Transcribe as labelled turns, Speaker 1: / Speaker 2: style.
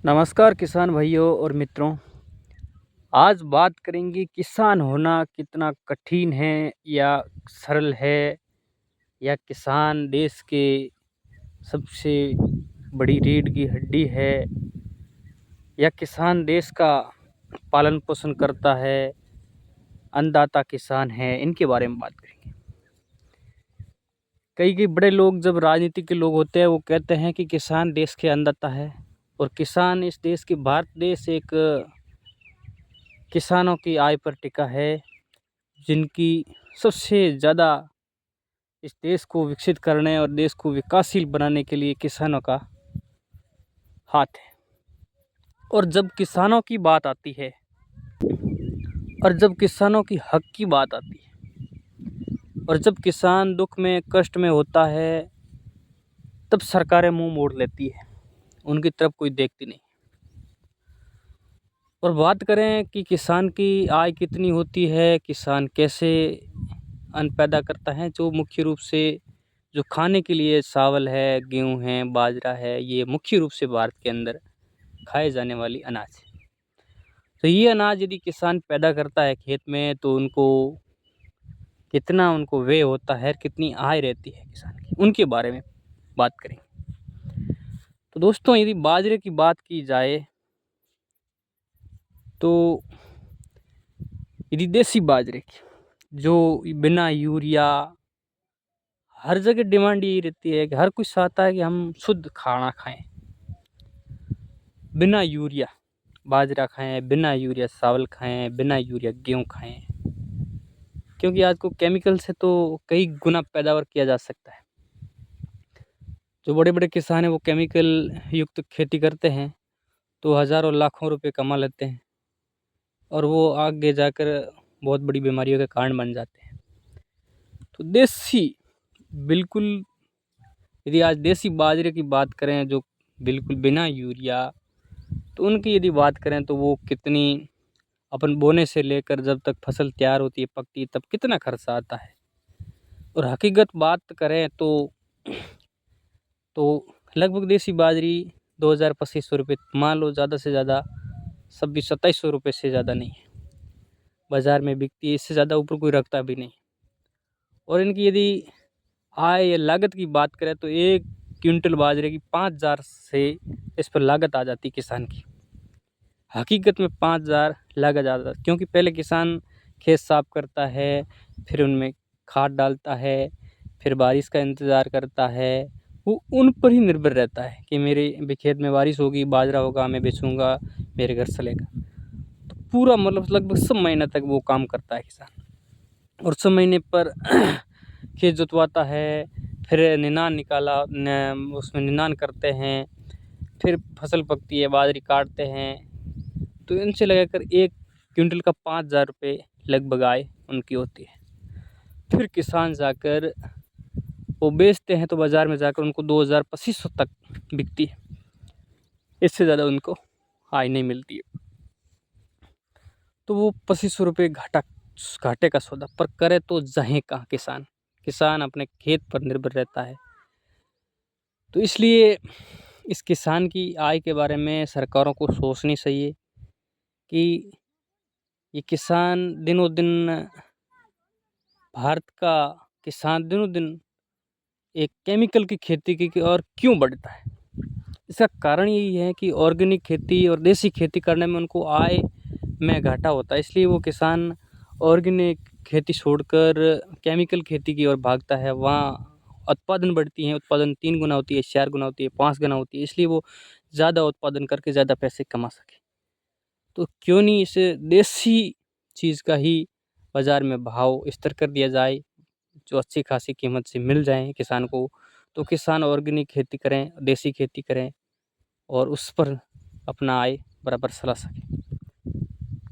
Speaker 1: नमस्कार किसान भाइयों और मित्रों। आज बात करेंगे किसान होना कितना कठिन है या सरल है, या किसान देश के सबसे बड़ी रीढ़ की हड्डी है, या किसान देश का पालन पोषण करता है, अन्नदाता किसान है। इनके बारे में बात करेंगे। कई बड़े लोग, जब राजनीति के लोग होते हैं, वो कहते हैं कि किसान देश के अन्नदाता है, और किसान इस देश की, भारत देश एक किसानों की आय पर टिका है, जिनकी सबसे ज़्यादा इस देश को विकसित करने और देश को विकासशील बनाने के लिए किसानों का हाथ है। और जब किसानों की बात आती है, और जब किसानों की हक की बात आती है, और जब किसान दुख में कष्ट में होता है, तब सरकारें मुंह मोड़ लेती है, उनकी तरफ कोई देखती नहीं। और बात करें कि किसान की आय कितनी होती है, किसान कैसे अन्न पैदा करता है, जो मुख्य रूप से जो खाने के लिए चावल है, गेहूँ है, बाजरा है, ये मुख्य रूप से भारत के अंदर खाए जाने वाली अनाज है। तो ये अनाज यदि किसान पैदा करता है खेत में, तो उनको व्यय होता है, कितनी आय रहती है किसान की, उनके बारे में बात करेंगे। तो दोस्तों, यदि बाजरे की बात की जाए, तो यदि देसी बाजरे की, जो बिना यूरिया, हर जगह डिमांड यही रहती है कि हर कोई चाहता है कि हम शुद्ध खाना खाएं, बिना यूरिया बाजरा खाएं, बिना यूरिया चावल खाएं, बिना यूरिया गेहूँ खाएं। क्योंकि आज को केमिकल से तो कई गुना पैदावार किया जा सकता है। जो बड़े बड़े किसान हैं, वो केमिकल युक्त खेती करते हैं, तो हज़ारों लाखों रुपए कमा लेते हैं, और वो आगे जाकर बहुत बड़ी बीमारियों के कारण बन जाते हैं। तो बिल्कुल यदि आज देसी बाजरे की बात करें, जो बिल्कुल बिना यूरिया, तो उनकी यदि बात करें, तो वो कितनी, अपन बोने से लेकर जब तक फसल तैयार होती है, पकती है, तब कितना खर्चा आता है। और हकीकत बात करें तो लगभग देसी बाजरी 2,000-2,500 रुपये मान लो, ज़्यादा से ज़्यादा 2600-2700 रुपये से ज़्यादा नहीं है बाज़ार में बिकती है। इससे ज़्यादा ऊपर कोई रखता भी नहीं। और इनकी यदि आय या लागत की बात करें, तो 1 क्विंटल बाजरे की 5,000 से इस पर लागत आ जाती है किसान की। हकीकत में 5,000 लागत ज़्यादा, क्योंकि पहले किसान खेत साफ करता है, फिर उनमें खाद डालता है, फिर बारिश का इंतज़ार करता है। वो उन पर ही निर्भर रहता है कि मेरे खेत में बारिश होगी, बाजरा होगा, मैं बेचूँगा, मेरे घर चलेगा। तो पूरा मतलब लगभग सब महीने तक वो काम करता है किसान। और सब महीने पर खेत जोतवाता है, फिर उसमें निनान करते हैं, फिर फसल पकती है, बाजरी काटते हैं। तो इनसे लगाकर 1 क्विंटल का 5,000 रुपये लगभग आय उनकी होती है। फिर किसान जाकर वो बेचते हैं, तो बाज़ार में जाकर उनको 2,000-2,500 तक बिकती है। इससे ज़्यादा उनको आय नहीं मिलती है। तो वो 2,500 रुपये घाटे का सौदा पर करे तो जाए कहाँ किसान। किसान अपने खेत पर निर्भर रहता है। तो इसलिए इस किसान की आय के बारे में सरकारों को सोचनी चाहिए कि ये किसान दिनों दिन, भारत का किसान दिनों दिन एक केमिकल की खेती की ओर क्यों बढ़ता है। इसका कारण यही है कि ऑर्गेनिक खेती और देसी खेती करने में उनको आय में घाटा होता है। इसलिए वो किसान ऑर्गेनिक खेती छोड़कर केमिकल खेती की ओर भागता है। वहाँ उत्पादन बढ़ती है, उत्पादन 3 गुना होती है, 4 गुना होती है, 5 गुना होती है, इसलिए वो ज़्यादा उत्पादन करके ज़्यादा पैसे कमा सके। तो क्यों नहीं इस देसी चीज़ का ही बाज़ार में भाव स्थिर कर दिया जाए, जो अच्छी खासी कीमत से मिल जाए किसान को। तो किसान ऑर्गेनिक खेती करें, देसी खेती करें, और उस पर अपना आय बराबर चला सकें।